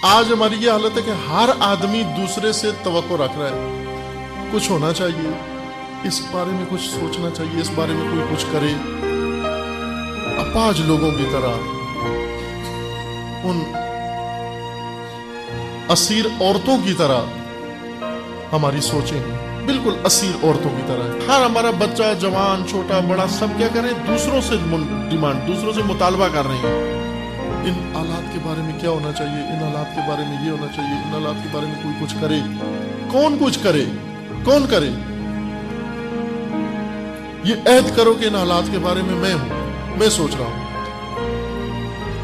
आज हमारी ये हालत है कि हर आदमी दूसरे से तवक्को रख रहा है। कुछ होना चाहिए, इस बारे में कुछ सोचना चाहिए, इस बारे में कोई कुछ करे। अपाज लोगों की तरह, उन असीर औरतों की तरह हमारी सोचें बिल्कुल असीर औरतों की तरह है। हर हमारा बच्चा, जवान, छोटा, बड़ा, सब क्या कर रहे हैं? दूसरों से डिमांड, दूसरों से मुतालबा कर रहे हैं। इन हालात के बारे में क्या होना चाहिए, इन हालात के बारे में ये होना चाहिए, इन हालात के बारे में कोई कुछ करे। कौन कुछ करे? कौन करे? ये ऐद करो कि इन हालात के बारे में मैं हूं, मैं सोच रहा हूं।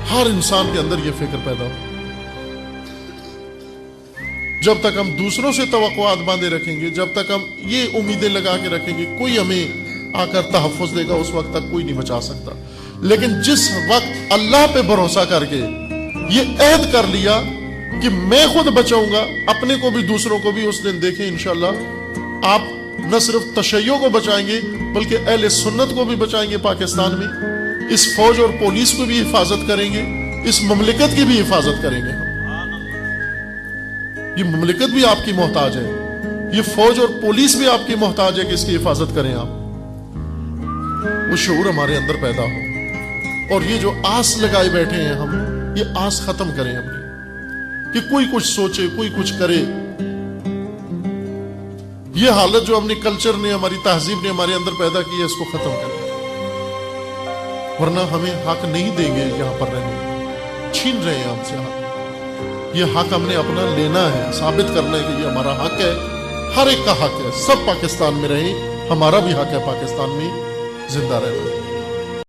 हर इंसान के अंदर ये फिक्र पैदा हो। जब तक हम दूसरों से तवक्कुआत बांधे रखेंगे, जब तक हम ये उम्मीदें लगा के रखेंगे कोई हमें आकर तहफ़्फ़ुज़ देगा, उस वक्त तक कोई नहीं बचा सकता। लेकिन जिस वक्त अल्लाह पे भरोसा करके ये ऐद कर लिया कि मैं खुद बचाऊंगा अपने को भी दूसरों को भी, उस दिन देखें इंशाअल्लाह आप न सिर्फ तशय्यो को बचाएंगे बल्कि अहले सुन्नत को भी बचाएंगे। पाकिस्तान में इस फौज और पुलिस को भी हिफाजत करेंगे, इस ममलिकत की भी हिफाजत करेंगे। ये ममलिकत भी आपकी मोहताज है, ये फौज और पुलिस भी आपकी मोहताज है कि इसकी हिफाजत करें आप। वो शऊर हमारे अंदर पैदा हो और ये जो आस लगाए बैठे हैं हम, ये आस खत्म करें अपनी कि कोई कुछ सोचे, कोई कुछ करे। ये हालत जो हमने कल्चर ने, हमारी तहजीब ने हमारे अंदर पैदा की है, इसको खत्म करें, वरना हमें हक नहीं देंगे यहां पर रहने। छीन रहे हैं हमसे हक। ये हक हमने अपना लेना है, साबित करना है कि ये हमारा हक है, हर एक का हक है। सब पाकिस्तान में रहें, हमारा भी हक है पाकिस्तान में जिंदा रहना।